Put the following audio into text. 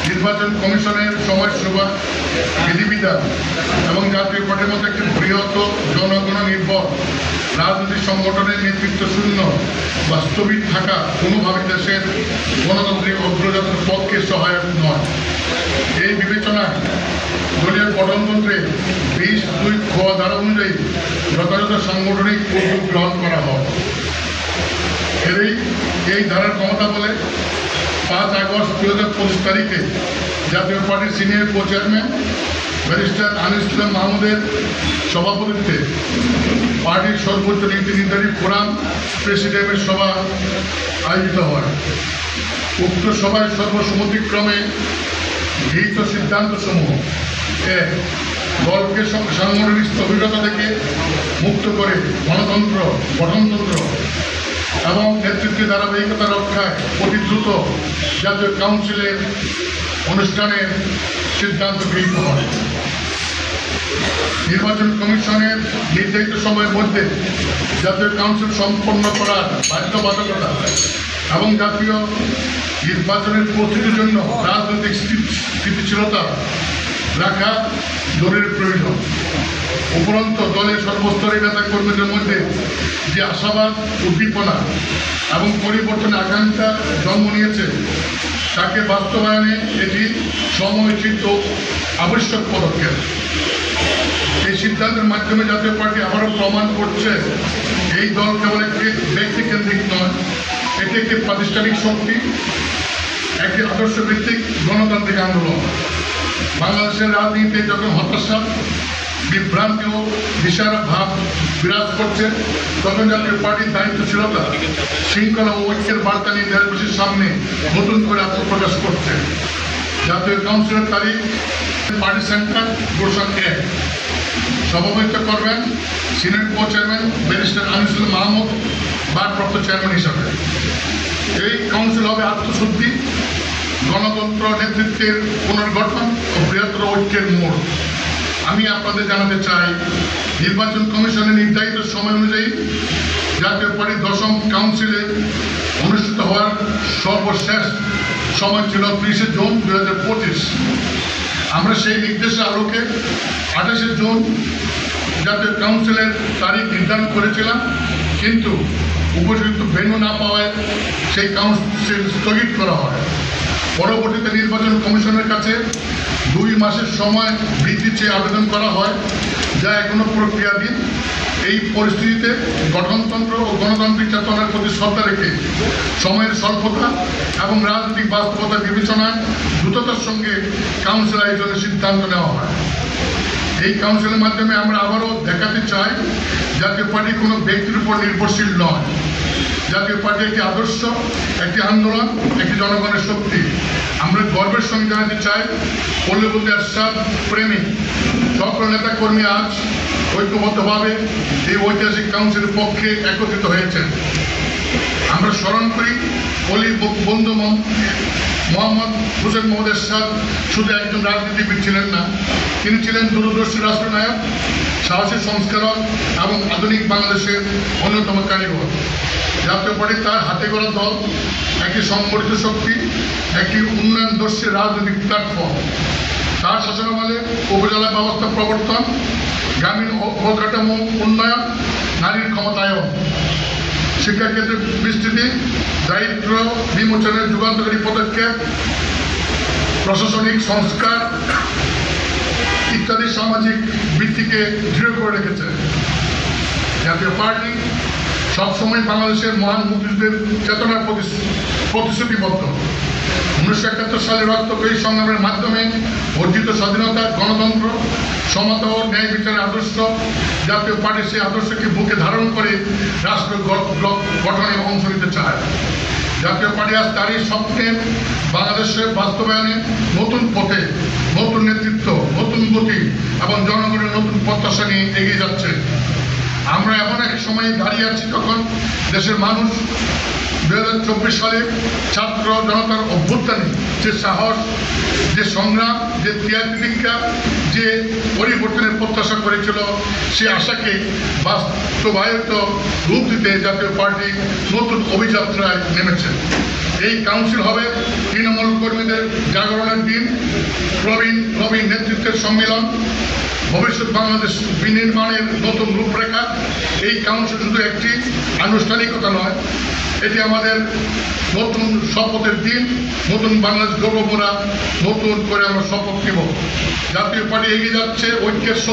নির্বাচন কমিশনের সময়সীমা, বিধিবিধান এবং জাতীয় পার্টির মতো একটি বৃহৎ জনগণ নির্ভর রাজনৈতিক সংগঠনের নেতৃত্ব শূন্য বাস্তবিক থাকা কোনোভাবে দেশের গণতান্ত্রিক অগ্রযাত্রার পক্ষে সহায়ক নয়। এই বিবেচনায় দলীয় গঠনতন্ত্রে 20(2) খ ধারা অনুযায়ী যথাযথ সাংগঠনিক উদ্যোগ গ্রহণ করা হয়। এই ধারার ক্ষমতা বলে 5 আগস্ট 2025 তারিখে জাতীয় পার্টির senior co chairman barrister Anis Islam মাহমুদের সভাপতিত্বে পার্টির সর্বোচ্চ নীতি নির্ধারী ফোরাম প্রেসিডেন্টের সভা আয়োজিত হয়। উক্ত সভায় সর্বসম্মতিক্রমে গৃহীত সিদ্ধান্তসমূহ: 1. দলকে সাংগঠনিক স্থবিরতা থেকে মুক্ত করে গণতন্ত্র, গঠনতন্ত্র এবং নেতৃত্বের ধারাবাহিকতা রক্ষায় অতি দ্রুত জাতীয় কাউন্সিলের অনুষ্ঠানের সিদ্ধান্ত গৃহীত হয়। নির্বাচন কমিশনের নির্ধারিত সময়ের মধ্যে জাতীয় কাউন্সিল সম্পন্ন করার বাধ্যবাধকতা এবং জাতীয় নির্বাচনের প্রস্তুতির জন্য রাজনৈতিক স্থিতিশীলতা রাখা জরুরি প্রয়োজন। উপরন্তু দলের সর্বস্তরের নেতা কর্মীদের মধ্যে যে আশাবাদ, উদ্দীপনা এবং পরিবর্তনের আকাঙ্ক্ষা জন্ম নিয়েছে তাকে বাস্তবায়নে এটি সময়োচিত আবশ্যক পদক্ষেপ। এই সিদ্ধান্তের মাধ্যমে জাতীয় পার্টি আবারও প্রমাণ করছে এই দল কেবল একটি ব্যক্তিকেন্দ্রিক নয়, এটি একটি প্রাতিষ্ঠানিক শক্তি, একটি আদর্শ ভিত্তিক গণতান্ত্রিক আন্দোলন। বাংলাদেশের রাজনীতিতে যখন হতাশা, বিভ্রান্তি ও দিশাহারা ভাব বিরাজ করছে তখন জাতীয় পার্টির দায়িত্বশীলতা, শৃঙ্খলা ও ঐক্যের বার্তা নিয়ে দেশবাসীর সামনে নতুন করে আত্মপ্রকাশ করছে। জাতীয় কাউন্সিলের তারিখ পার্টি সেন্টার ঘোষণা 1 সভাপতিত্ব করবেন senior co chairman barrister Anis Islam Mahmud ভারপ্রাপ্ত চেয়ারম্যান হিসাবে। এই কাউন্সিল হবে আত্মশুদ্ধি, গণতন্ত্র, নেতৃত্বের পুনর্গঠন ও বৃহত্তর ঐক্যের মোড়। আমি আপনাদের জানাতে চাই, নির্বাচন কমিশনের নির্ধারিত সময় অনুযায়ী জাতীয় পার্টির 10ম কাউন্সিলে অনুষ্ঠিত হওয়ার সর্বশেষ সময় ছিল 30 জুন 2025। আমরা সেই নির্দেশের আলোকে 28 জুন জাতীয় কাউন্সিলের তারিখ নির্ধারণ করেছিলাম, কিন্তু উপযুক্ত ভেন্যু না পাওয়ায় সেই কাউন্সিল স্থগিত করা হয়। পরবর্তীতে নির্বাচন কমিশনের কাছে 2 মাসের সময় বৃদ্ধি চেয়ে আবেদন করা হয়, যা এখনো প্রক্রিয়াধীন। এই পরিস্থিতিতে গঠনতন্ত্র ও গণতান্ত্রিক চেতনার প্রতি শ্রদ্ধা রেখে সময়ের স্বল্পতা এবং রাজনৈতিক বাস্তবতা বিবেচনায় দ্রুততার সঙ্গে কাউন্সিল আয়োজনের সিদ্ধান্ত নেওয়া হয়। এই কাউন্সিলের মাধ্যমে আমরা আবারও দেখাতে চাই জাতীয় পার্টি কোনো ব্যক্তির উপর নির্ভরশীল নয়। জাতীয় পার্টি একটি আদর্শ, একটি আন্দোলন, একটি জনগণের শক্তি। আমরা গর্বের সঙ্গে জানাতে চাই, পল্লীবতী এরশাদ প্রেমী সকল নেতা কর্মী আজ ঐক্যবদ্ধভাবে এই ঐতিহাসিক কাউন্সিলের পক্ষে একত্রিত হয়েছেন। আমরা স্মরণ করি, অলি বন্ধু মোহাম্মদ হোসেন মোহাম্মদ এরশাদ শুধু একজন রাজনীতিবিদ ছিলেন না, তিনি ছিলেন দূরদর্শী রাষ্ট্রনায়ক, সাহসী সংস্কারক এবং আধুনিক বাংলাদেশের অন্যতম কারিগর। জাতীয় পার্টি তার হাতে গড়া দল, একটি সংগঠিত শক্তি, একটি উন্নয়নদর্শী রাজনৈতিক প্ল্যাটফর্ম। তার শাসনামলে উপজেলা ব্যবস্থা প্রবর্তন, গ্রামীণ অবকাঠামো উন্নয়ন, নারীর ক্ষমতায়ন, শিক্ষাক্ষেত্রে বিস্তৃতি, দারিদ্র বিমোচনের যুগান্তকারী পদক্ষেপ, প্রশাসনিক সংস্কার ইত্যাদি সামাজিক ভিত্তিকে দৃঢ় করে রেখেছে। জাতীয় পার্টি সবসময় বাংলাদেশের মহান মুক্তিযুদ্ধের চেতনার প্রতিশ্রুতিবদ্ধ। 1971 সালে রক্তক্ষয়ী সংগ্রামের মাধ্যমে অর্জিত স্বাধীনতা, গণতন্ত্র, সমতা ও ন্যায় বিচারের আদর্শ, জাতীয় পার্টি সেই আদর্শকে বুকে ধারণ করে রাষ্ট্র গঠনে অংশ নিতে চায়। জাতীয় পার্টি আজ তারই স্বপ্নের বাংলাদেশের বাস্তবায়নে নতুন পথে, নতুন নেতৃত্ব, নতুন গতি এবং জনগণের নতুন প্রত্যাশা নিয়ে এগিয়ে যাচ্ছে। আমরা এমন এক সময়ে দাঁড়িয়ে আছি তখন দেশের মানুষ 2024 সালে ছাত্র জনতার অভ্যুত্থানে যে সাহস, যে সংগ্রাম, যে ত্যাগ তিতিক্ষা, যে পরিবর্তনের প্রত্যাশা করেছিল, সে আশাকে বাস্তবায়িত রূপ দিতে জাতীয় পার্টি নতুন অভিযাত্রায় নেমেছে। এই কাউন্সিল হবে তৃণমূল কর্মীদের জাগরণের দিন, প্রবীণ নেতৃত্বের সম্মেলন, ভবিষ্যৎ বাংলাদেশ বিনির্মাণের নতুন রূপরেখা। এই কাউন্সিল শুধু একটি আনুষ্ঠানিকতা নয়, এটি আমাদের নতুন শপথের দিন। নতুন বাংলাদেশ গর্ব করা, নতুন করে আমরা শপথ নেব। জাতীয় পার্টি এগিয়ে যাচ্ছে ঐক্যের শক্তি।